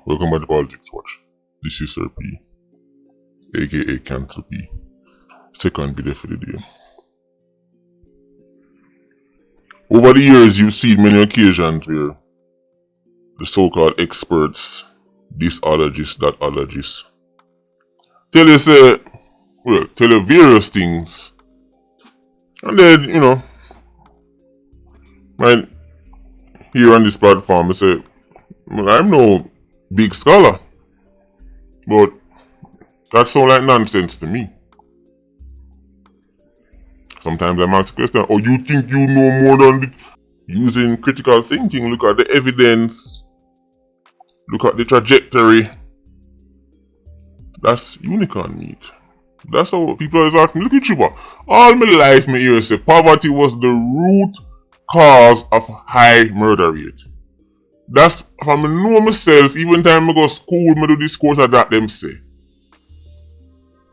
Welcome back to Politricks Watch. This is Sir P, aka Cancel P. Second video for the day. Over the years, you've seen many occasions where the so-called experts, thisologists, thatologists, tell you various things, and then, might here on this platform, I say, well, I'm no big scholar, but that sounds like nonsense to me. Sometimes I'm asked the question, oh, you think you know more than using critical thinking? Look at the evidence, look at the trajectory. That's unicorn meat. That's how people always ask me, look at you, but all my life, me hear say poverty was the root cause of high murder rate. That's from I know myself, even time I go to school, I do this course of that them say.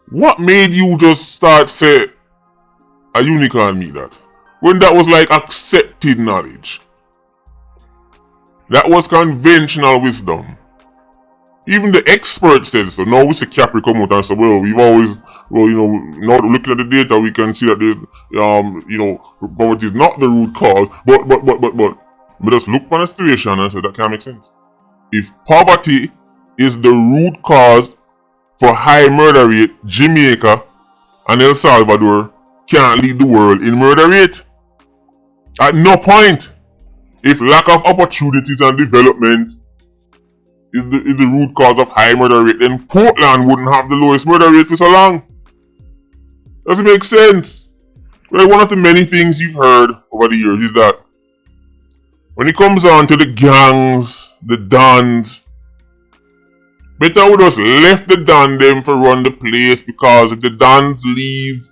What made you just start say a unicorn meet that? When that was like accepted knowledge. That was conventional wisdom. Even the experts said so. Now we see Capri come out and say, well, now looking at the data, we can see that poverty is not the root cause, but just look on the situation and say that can't make sense. If poverty is the root cause for high murder rate, Jamaica and El Salvador can't lead the world in murder rate. At no point. If lack of opportunities and development is the root cause of high murder rate, then Portland wouldn't have the lowest murder rate for so long. Doesn't make sense. Well, one of the many things you've heard over the years is that when it comes on to the gangs, the dons, better we just left the don them to run the place, because if the dons leave,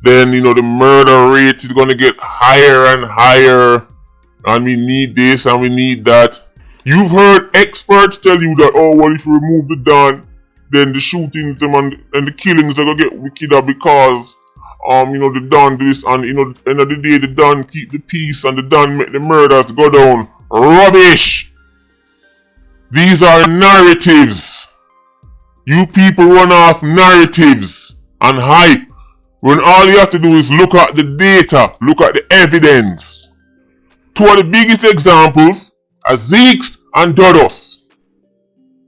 then the murder rate is gonna get higher and higher, and we need this and we need that. You've heard experts tell you that, oh well, if you remove the don, then the shootings them and the killings are gonna get wickeder because the don do this, and end of the day the don keep the peace and the don make the murders go down. Rubbish! These are narratives. You people run off narratives and hype when all you have to do is look at the data, look at the evidence. Two of the biggest examples are Zeeks and Dodos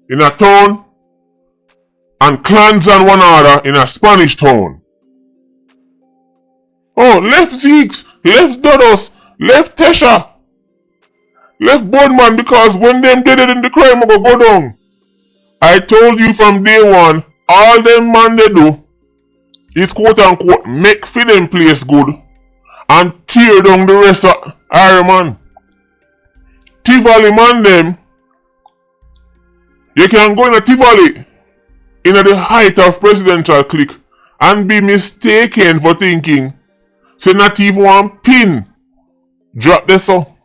in a town, and clans and one another in a Spanish town. Oh, left Zeeks, left Dodos, left Tesha, left Bodman, because when them did it in the crime go down. I told you from day one, all them man they do is quote unquote make for them place good and tear down the rest of Iron Man. Tivoli man them, you can go in a Tivoli in the height of presidential clique and be mistaken for thinking say not even one pin drop this so.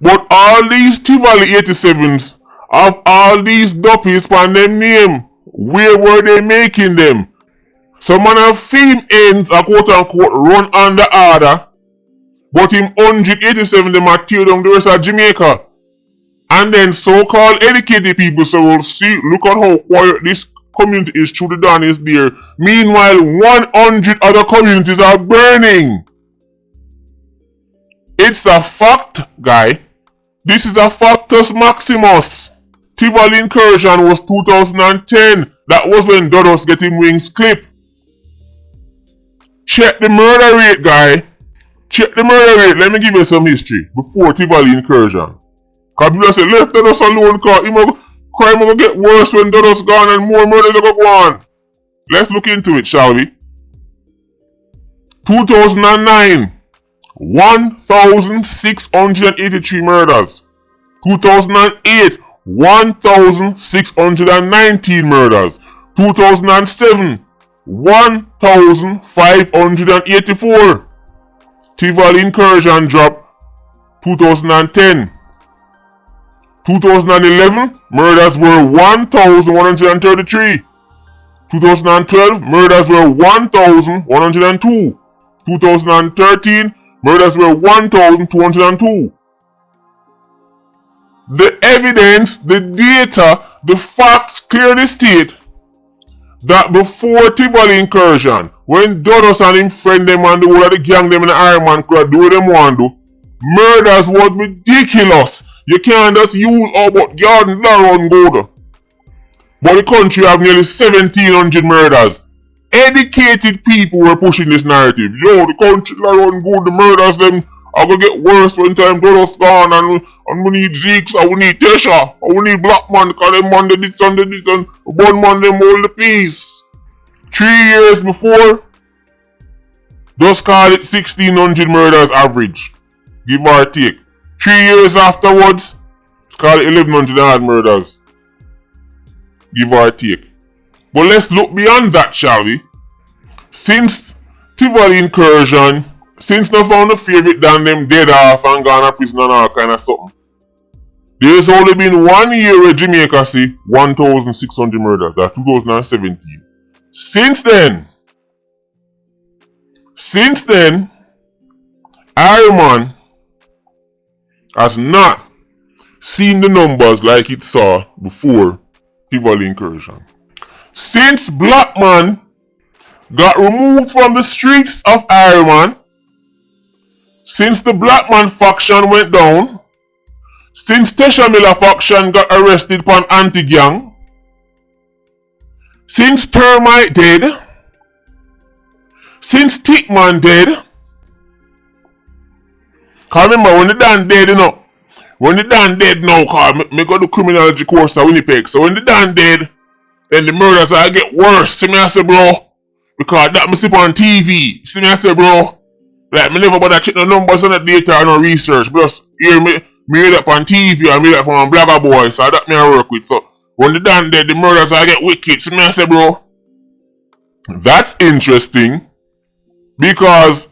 But all these Tivoli 87s of all these duppies on them name, where were they making them? Some man of film ends are quote unquote run under order, but in 187 them are tear down the rest of Jamaica. And then so-called educated people say, well, see, look at how quiet this community is through the dawn is there. Meanwhile, 100 other communities are burning. It's a fact, guy. This is a factus maximus. Tivoli incursion was 2010. That was when Dodos getting wings clipped. Check the murder rate, guy. Check the murder rate. Let me give you some history before Tivoli incursion. Because people say, left Dodos alone, because crime will get worse when Dodos gone and more murders will go on. Let's look into it, shall we? 2009, 1,683 murders. 2008, 1,619 murders. 2007, 1,584. Tivoli incursion drop 2010. 2011, murders were 1,133. 2012, murders were 1,102. 2013, murders were 1,202. The evidence, the data, the facts clearly state that before Tivoli incursion, when Dodos and him friend them and the whole of the gang them in the Iron Man crowd do what them want to do, murders was ridiculous. You can't just use all but Garden Laron Goda. But the country have nearly 1,700 murders. Educated people were pushing this narrative. Yo, the country Laron Goda, the murders them are gonna get worse when time Dodos gone and we need Zeeks and we need Tesha and we need Black Man because them man they did and one man them hold the peace. 3 years before, just call it 1,600 murders average. Give or take. 3 years afterwards, call it 1,100 odd murders. Give or take. But let's look beyond that, shall we? Since Tivoli incursion, since no found a favorite than them dead off and gone to prison and all kind of something, there's only been 1 year where Jamaica see 1,600 murders. That's 2017. Since then, Iron Man has not seen the numbers like it saw before Tivoli incursion. Since Black Man got removed from the streets of Iron Man, since the Black Man faction went down, since Tesha Miller faction got arrested upon anti-gang, since Termite dead, since Tickman dead, cause remember when the Dan dead, you know, when the Dan dead now, cause me go to criminology course at Winnipeg, so when the Dan dead, then the murders I get worse, see me I say bro, because that me see on TV, see me I say bro, like me never bother check no numbers on the data or no research, but just hear me made up on TV or made up from a blogger boy, so that me I work with, so when the Dan dead, the murders I get wicked, see me I say bro, that's interesting, because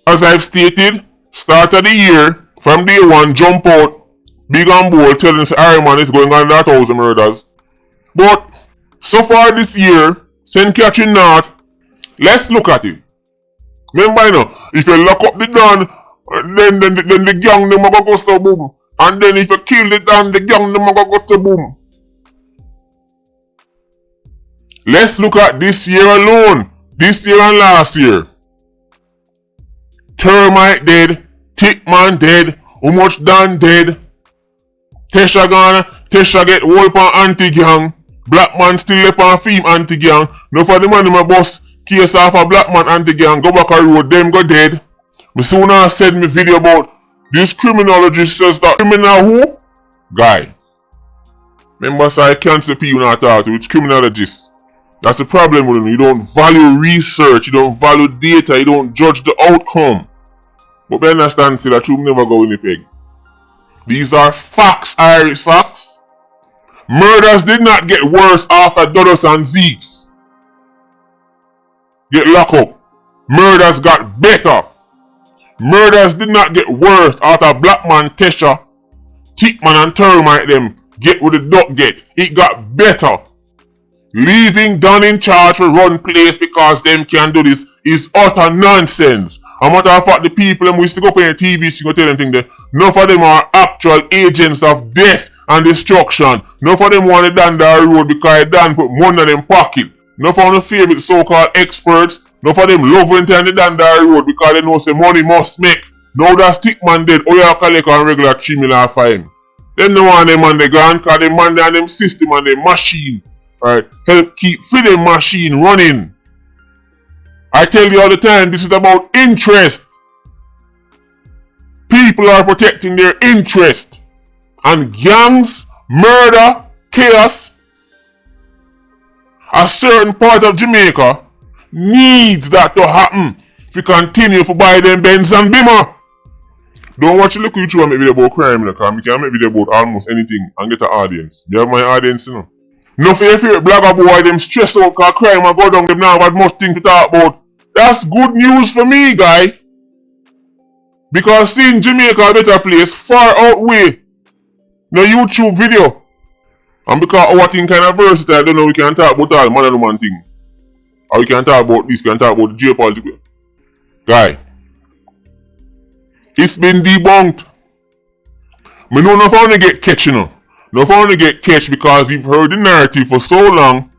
as I've stated, start of the year, from day one, jump out, big and bold, telling us Iron Man is going on 1,000 murders. But so far this year, St. Catherine North, let's look at it. Remember, you know, if you lock up the Dan, then the gang them go to boom. And then if you kill the Dan, the gang them go to boom. Let's look at this year alone. This year and last year. Termite dead, Tickman dead, how much Dan dead, Tesha gone, Tesha get whole pan anti-gang, Black Man still left on film anti-gang, no for the man in my boss, case off a Black Man anti-gang, go back a road, them go dead. Me sooner said me video about this criminologist says that criminal who? Guy. Remember so I can't say people not talk to, it's criminologist. That's the problem with them, you don't value research, you don't value data, you don't judge the outcome. But I understand say that you never go Winnipeg. These are facts, Irish facts. Murders did not get worse after Dodos and Zeeks get locked up. Murders got better. Murders did not get worse after Black Man, Tesha, Tickman and Termite them get with the duck get. It got better. Leaving Don in charge to run place because them can do this is utter nonsense. A matter of fact, the people them used to go up on the TV, she go tell them things there. None of them are actual agents of death and destruction. None of them want to down the road because Dan put money in them pocket. None of them favorite so-called experts. None of them love when they down the road because they know say money must make. Now that Stickman dead, all you collect on regular 3 million fine. Them no want them on the gun because them man and them system and them machine. Right, help keep freedom machine running. I tell you all the time, this is about interest. People are protecting their interest. And gangs, murder, chaos, a certain part of Jamaica needs that to happen if you continue to buy them Benz and Beamer. Don't watch a look at YouTube and make video about crime, because you can make video about almost anything and get an audience. You have my audience, you know. No for your favorite blogger boy, them stress out cause crime and go down, them now have much thing to talk about. That's good news for me, guy. Because seeing Jamaica a better place far outweigh no YouTube video. And because our thing kind of versatile, I don't know we can talk about all man and woman thing. Or we can talk about this, we can talk about the geopolitics. Guy. It's been debunked. Me know enough to get catch, you know. Enough to get catch because you've heard the narrative for so long,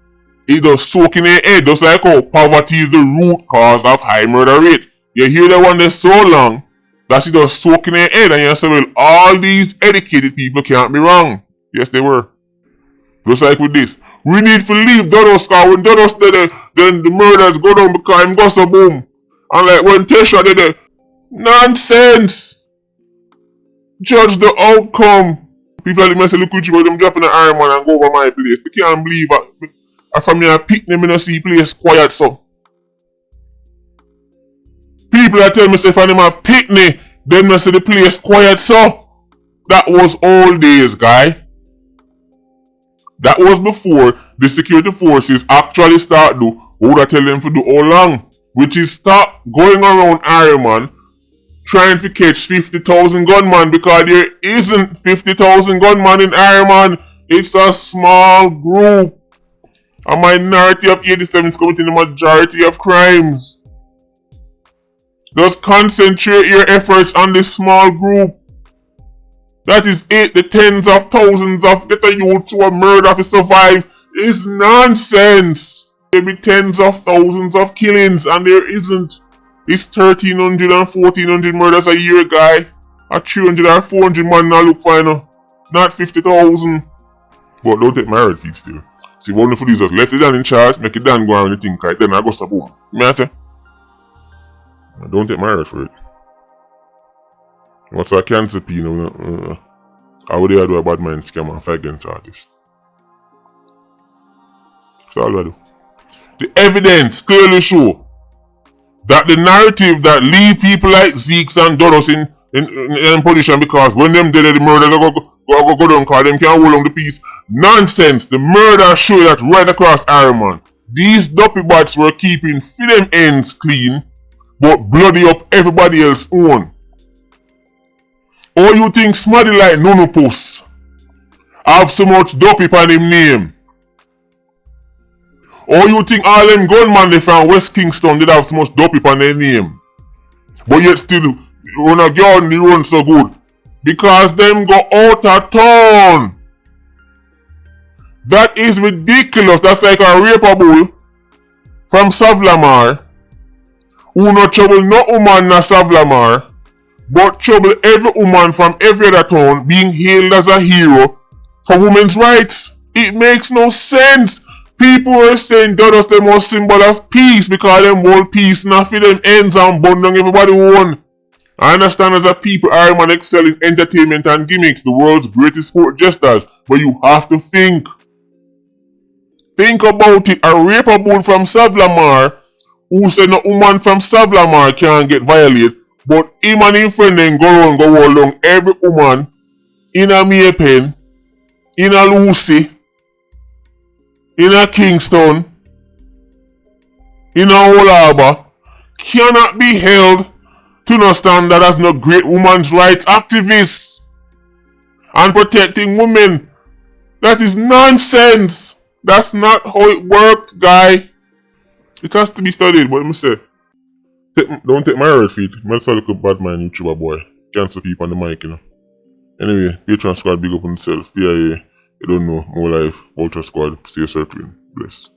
it does soak in your head. Just like how poverty is the root cause of high murder rate. You hear that one there so long, that it does soak in your head and you say, well, all these educated people can't be wrong. Yes, they were. Just like with this. We need to leave Dodos, cause when Dodos did then the murders go down because him go so boom. And like when Tesha did it, nonsense! Judge the outcome. People like me say, look at you, them dropping the Iron Man and go over my place. I can't believe it. From me, I pick them, I don't see place quiet, so. People that tell me, say, if I'm a picnic, them not see the place quiet, so. That was old days, guy. That was before the security forces actually start do what I tell them to do all along. Which is stop going around Iron Man trying to catch 50,000 gunmen because there isn't 50,000 gunmen in Iron Man. It's a small group. A minority of 87s committing the majority of crimes. Just concentrate your efforts on this small group. That is it. The tens of thousands of little youths who are murdered to survive is nonsense. There be tens of thousands of killings and there isn't. It's 1,300 and 1,400 murders a year, guy. A 300 or 400 man now look fine. Not 50,000. But don't take my word for it still. See, one of these just left it down in charge, make it down go on anything, right? Then I go so boom. Me I say? Don't take my word for it. What's a cancer P, you know? How would they do a bad mind scam and fight against artists? That's all I do. The evidence clearly show that the narrative that leave people like Zeeks and Dodos in position because when them did the murders go down because them can't hold on the peace. Nonsense. The murder show that right across Iron Man. These dopey bots were keeping them ends clean but bloody up everybody else's own. Or you think smarty like Nonopus have so much dopey on him name? Or you think all them gunmen they found West Kingston did have so much dopey on their name? But yet still, when a girl they run so good. Because them go out of town. That is ridiculous. That's like a raper bull from Savlamar who no trouble no woman na Savlamar but trouble every woman from every other town being hailed as a hero for women's rights. It makes no sense. People are saying Dodos the most symbol of peace because them hold peace now for them ends and bun down everybody won. I understand as a people Iron Man excel in entertainment and gimmicks, the world's greatest sport jesters, but you have to think. Think about it. A raper bull from Savlamar who said no woman from Savlamar can't get violated, but him and his friend then go along every woman in a Maypen, in a Lucy, in a Kingston, in a Old Harbour, cannot be held to no standard as no great women's rights activists and protecting women. That is nonsense. That's not how it worked, guy. It has to be studied, but let me say. Don't take my word for it. Let's look a bad man YouTuber boy. Cancel people on the mic, you know. Anyway, Patreon squad big up on itself. PIA, you don't know, more life, Ultra squad, stay circling. Bless.